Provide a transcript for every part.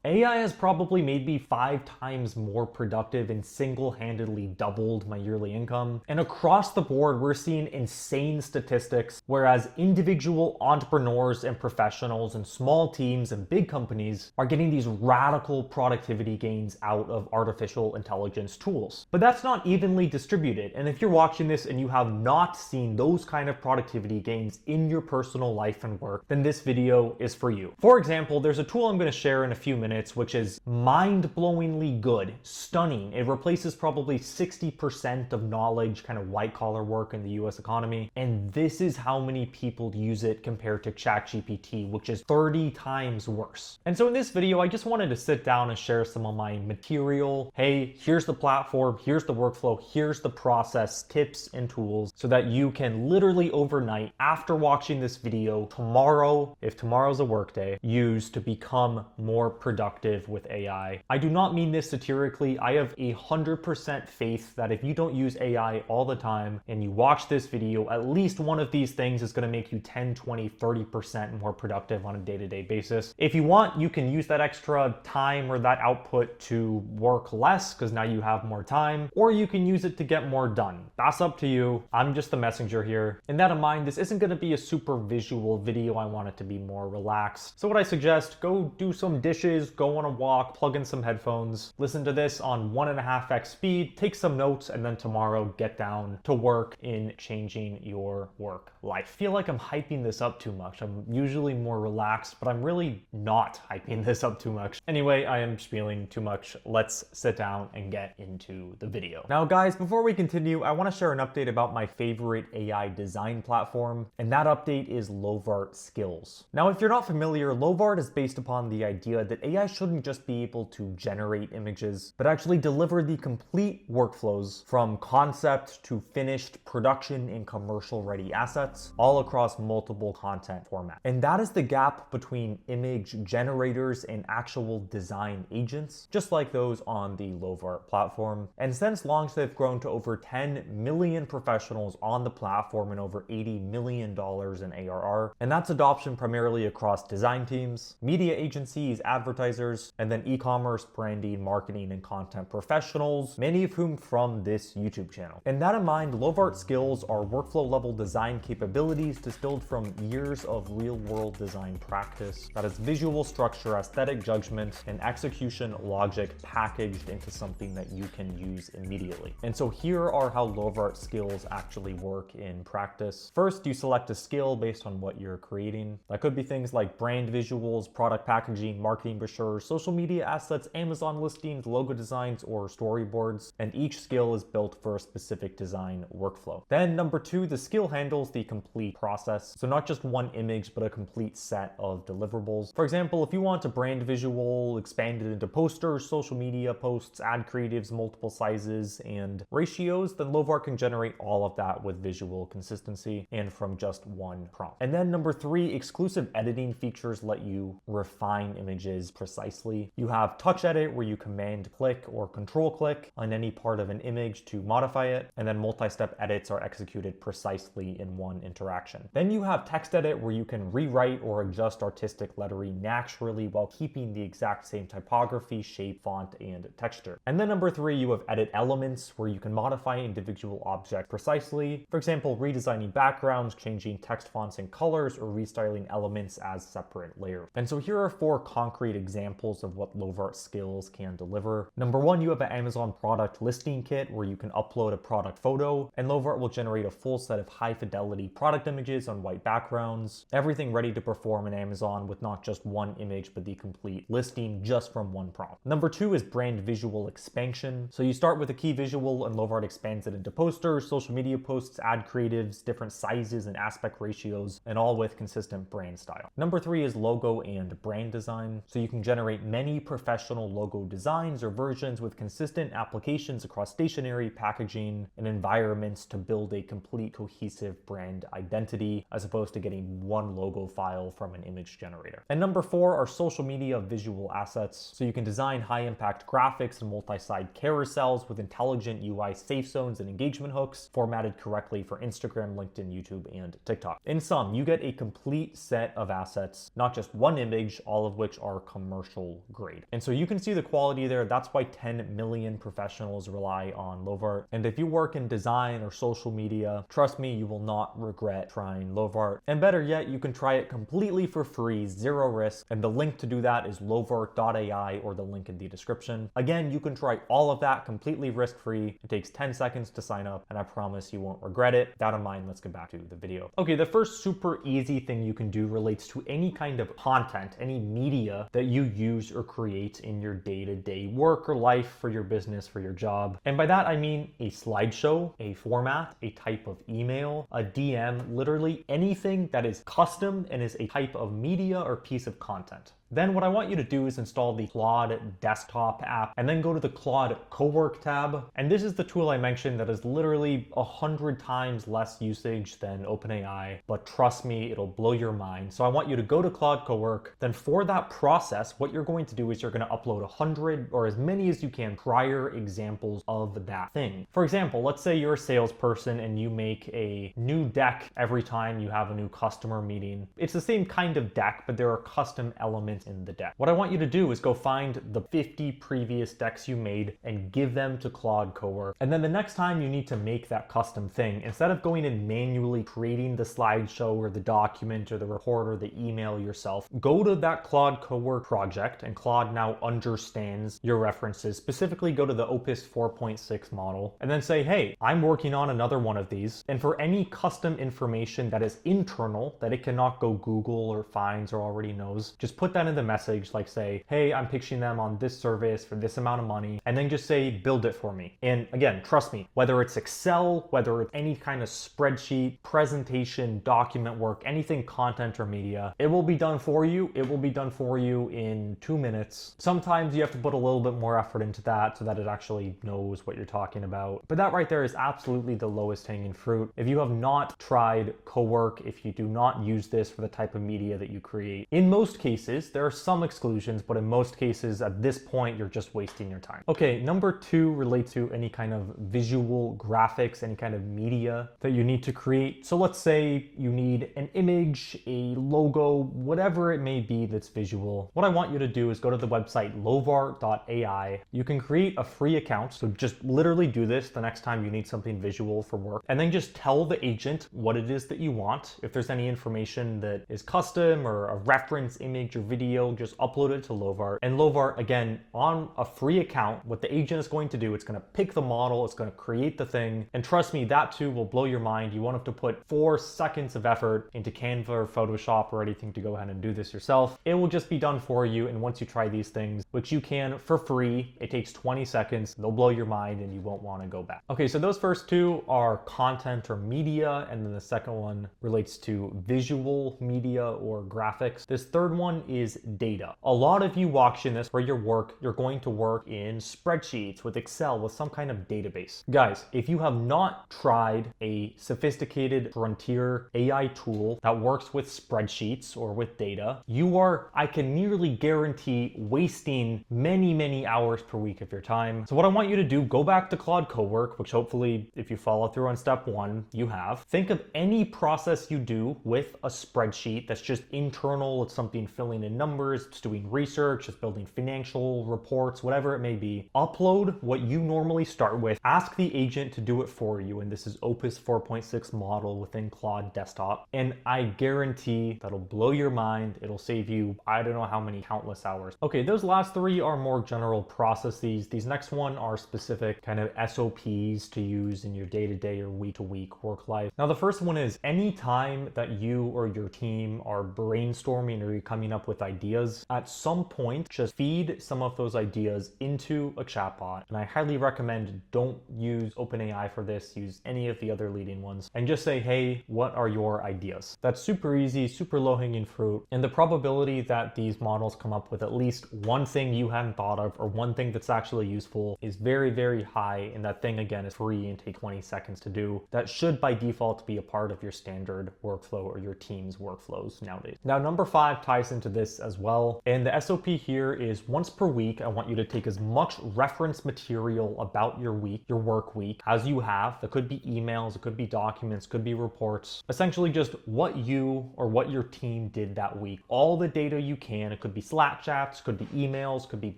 AI has probably made me 5 times more productive and single-handedly doubled my yearly income. And across the board, we're seeing insane statistics, whereas individual entrepreneurs and professionals and small teams and big companies are getting these radical productivity gains out of artificial intelligence tools. But that's not evenly distributed. And if you're watching this and you have not seen those kind of productivity gains in your personal life and work, then this video is for you. For example, there's a tool I'm going to share in a few minutes, which is mind-blowingly good, stunning. It replaces probably 60% of knowledge, kind of white-collar work in the US economy. And this is how many people use it compared to ChatGPT, which is 30 times worse. And so in this video, I just wanted to sit down and share some of my material. Hey, here's the platform, here's the workflow, here's the process, tips and tools, so that you can literally overnight, after watching this video, tomorrow, if tomorrow's a work day, use to become more productive with AI. I do not mean this satirically. I have 100% faith that if you don't use AI all the time and you watch this video, at least one of these things is going to make you 10, 20, 30% more productive on a day-to-day basis. If you want, you can use that extra time or that output to work less because now you have more time, or you can use it to get more done. That's up to you. I'm just the messenger here. And that in mind, this isn't going to be a super visual video. I want it to be more relaxed. So what I suggest, go do some dishes, go on a walk, plug in some headphones, listen to this on 1.5x speed, take some notes, and then tomorrow get down to work in changing your work life. I feel like I'm hyping this up too much. I'm usually more relaxed, but I'm really not hyping this up too much. Anyway, I am spieling too much. Let's sit down and get into the video. Now guys, before we continue, I want to share an update about my favorite AI design platform, and that update is Lovart Skills. Now, if you're not familiar, Lovart is based upon the idea that AI shouldn't just be able to generate images, but actually deliver the complete workflows from concept to finished production and commercial ready assets, all across multiple content formats. And that is the gap between image generators and actual design agents, just like those on the Lovart platform. And since launch, they've grown to over 10 million professionals on the platform and over $80 million in ARR. And that's adoption primarily across design teams, media agencies, advertisers, and then e-commerce, branding, marketing, and content professionals, many of whom from this YouTube channel. And that in mind, Lovart Skills are workflow level design capabilities distilled from years of real world design practice that is visual structure, aesthetic judgment, and execution logic packaged into something that you can use immediately. And so here are how Lovart Skills actually work in practice. First, you select a skill based on what you're creating. That could be things like brand visuals, product packaging, marketing brochures, social media assets, Amazon listings, logo designs, or storyboards. And each skill is built for a specific design workflow. Then number two, the skill handles the complete process. So not just one image, but a complete set of deliverables. For example, if you want a brand visual expanded into posters, social media posts, ad creatives, multiple sizes, and ratios, then Lovart can generate all of that with visual consistency and from just one prompt. And then number three, exclusive editing features let you refine images precisely. You have touch edit where you command click or control click on any part of an image to modify it, and then multi-step edits are executed precisely in one interaction. Then you have text edit where you can rewrite or adjust artistic lettering naturally while keeping the exact same typography, shape, font, and texture. And then number three, you have edit elements where you can modify individual objects precisely. For example, redesigning backgrounds, changing text fonts and colors, or restyling elements as separate layers. And so here are 4 concrete examples of what Lovart Skills can deliver. Number one, you have an Amazon product listing kit where you can upload a product photo, and Lovart will generate a full set of high fidelity product images on white backgrounds. Everything ready to perform in Amazon with not just one image, but the complete listing just from one prompt. Number two is brand visual expansion. So you start with a key visual and Lovart expands it into posters, social media posts, ad creatives, different sizes and aspect ratios, and all with consistent brand style. Number three is logo and brand design. So you can generate many professional logo designs or versions with consistent applications across stationery, packaging, and environments to build a complete cohesive brand identity, as opposed to getting one logo file from an image generator. And number four are social media visual assets. So you can design high impact graphics and multi-side carousels with intelligent UI safe zones and engagement hooks formatted correctly for Instagram, LinkedIn, YouTube, and TikTok. In sum, you get a complete set of assets, not just one image, all of which are commercial commercial grade. And so you can see the quality there. That's why 10 million professionals rely on Lovart. And if you work in design or social media, trust me, you will not regret trying Lovart. And better yet, you can try it completely for free, zero risk. And the link to do that is lovart.ai or the link in the description. Again, you can try all of that completely risk-free. It takes 10 seconds to sign up, and I promise you won't regret it. That in mind, let's get back to the video. Okay, the first super easy thing you can do relates to any kind of content, any media that you use or create in your day-to-day work or life, for your business, for your job. And by that, I mean a slideshow, a format, a type of email, a DM, literally anything that is custom and is a type of media or piece of content. Then what I want you to do is install the Claude desktop app and then go to the Claude Cowork tab. And this is the tool I mentioned that is literally 100 times less usage than OpenAI, but trust me, it'll blow your mind. So I want you to go to Claude Cowork. Then for that process, what you're going to do is you're going to upload 100 or as many as you can prior examples of that thing. For example, let's say you're a salesperson and you make a new deck every time you have a new customer meeting. It's the same kind of deck, but there are custom elements in the deck. What I want you to do is go find the 50 previous decks you made and give them to Claude Cowork. And then the next time you need to make that custom thing, instead of going and manually creating the slideshow or the document or the report or the email yourself, go to that Claude Cowork project, and Claude now understands your references. Specifically, go to the Opus 4.6 model and then say, hey, I'm working on another one of these. And for any custom information that is internal, that it cannot go Google or finds or already knows, just put that in the message, like say, hey, I'm pitching them on this service for this amount of money, and then just say, build it for me. And again, trust me, whether it's Excel, whether it's any kind of spreadsheet, presentation, document work, anything content or media, it will be done for you. It will be done for you in 2 minutes. Sometimes you have to put a little bit more effort into that so that it actually knows what you're talking about. But that right there is absolutely the lowest hanging fruit. If you have not tried Cowork, if you do not use this for the type of media that you create, in most cases, there are some exclusions, but in most cases at this point, you're just wasting your time. Okay, number 2 relates to any kind of visual graphics, any kind of media that you need to create. So let's say you need an image, a logo, whatever it may be that's visual. What I want you to do is go to the website lovart.ai. You can create a free account. So just literally do this the next time you need something visual for work, and then just tell the agent what it is that you want. If there's any information that is custom or a reference image or video, just upload it to Lovart. And Lovart, again, on a free account, what the agent is going to do, it's going to pick the model, it's going to create the thing. And trust me, that too will blow your mind. You won't have to put 4 seconds of effort into Canva or Photoshop or anything to go ahead and do this yourself. It will just be done for you. And once you try these things, which you can for free, it takes 20 seconds, they'll blow your mind and you won't want to go back. Okay, so those first 2 are content or media, and then the second one relates to visual media or graphics. This third one is data. A lot of you watching this for your work, you're going to work in spreadsheets, with Excel, with some kind of database. Guys, if you have not tried a sophisticated frontier AI tool that works with spreadsheets or with data, you are, I can nearly guarantee, wasting many hours per week of your time. So what I want you to do, go back to Claude Cowork, which hopefully if you follow through on step 1, you have. Think of any process you do with a spreadsheet that's just internal. It's something filling in numbers, it's doing research, it's building financial reports, whatever it may be. Upload what you normally start with. Ask the agent to do it for you. And this is Opus 4.6 model within Claude Desktop. And I guarantee that'll blow your mind. It'll save you, I don't know how many countless hours. Okay, those last 3 are more general processes. These next one are specific kind of SOPs to use in your day-to-day or week-to-week work life. Now, the first one is anytime that you or your team are brainstorming or you're coming up with ideas, at some point, just feed some of those ideas into a chatbot. And I highly recommend don't use OpenAI for this, use any of the other leading ones, and just say, hey, what are your ideas? That's super easy, super low-hanging fruit. And the probability that these models come up with at least one thing you hadn't thought of or one thing that's actually useful is very high. And that thing, again, is free and take 20 seconds to do. That should by default be a part of your standard workflow or your team's workflows nowadays. Now, number 5 ties into this as well. And the SOP here is once per week, I want you to take as much reference material about your week, your work week, as you have. That could be emails, it could be documents, could be reports. Essentially just what you or what your team did that week. All the data you can. It could be Slack chats, could be emails, could be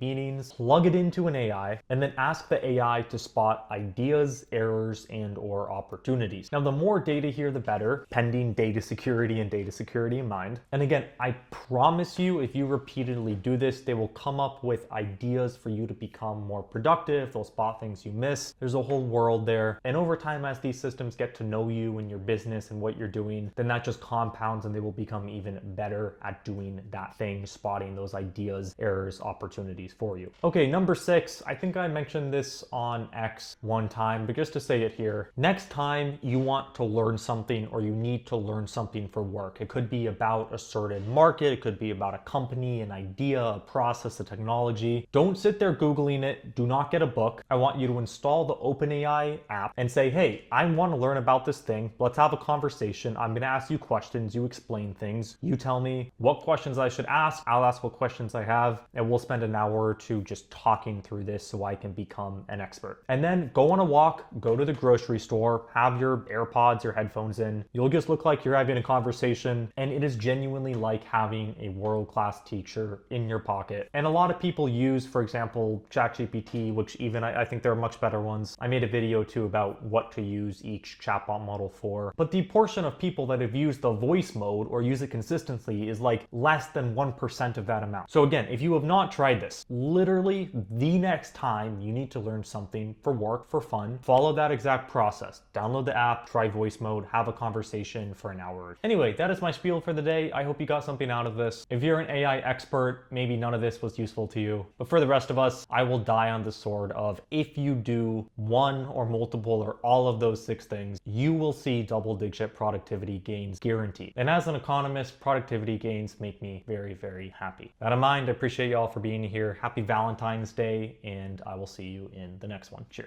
meetings. Plug it into an AI and then ask the AI to spot ideas, errors, and or opportunities. Now, the more data here, the better, pending data security and data security in mind. And again, I promise you, if you repeatedly do this, they will come up with ideas for you to become more productive. They'll spot things you miss. There's a whole world there. And over time, as these systems get to know you and your business and what you're doing, then that just compounds and they will become even better at doing that thing, spotting those ideas, errors, opportunities for you. Okay, number 6, I think I mentioned this on X one time, but just to say it here, next time you want to learn something or you need to learn something for work, it could be about a certain market, it could be about a company, an idea, a process, a technology. Don't sit there Googling it. Do not get a book. I want you to install the OpenAI app and say, hey, I want to learn about this thing. Let's have a conversation. I'm going to ask you questions. You explain things. You tell me what questions I should ask. I'll ask what questions I have, and we'll spend an hour or two just talking through this so I can become an expert. And then go on a walk, go to the grocery store, have your AirPods, your headphones in. You'll just look like you're having a conversation, and it is genuinely like having a world-class teacher in your pocket. And a lot of people use, for example, ChatGPT, which even I think there are much better ones. I made a video too about what to use each chatbot model for. But the portion of people that have used the voice mode or use it consistently is like less than 1% of that amount. So again, if you have not tried this, literally the next time you need to learn something for work, for fun, follow that exact process. Download the app, try voice mode, have a conversation for an hour. Anyway, that is my spiel for the day. I hope you got something out of this. If you're an AI expert, maybe none of this was useful to you. But for the rest of us, I will die on the sword of if you do one or multiple or all of those 6 things, you will see double-digit productivity gains guaranteed. And as an economist, productivity gains make me very, very happy. That in mind, I appreciate you all for being here. Happy Valentine's Day, and I will see you in the next one. Cheers.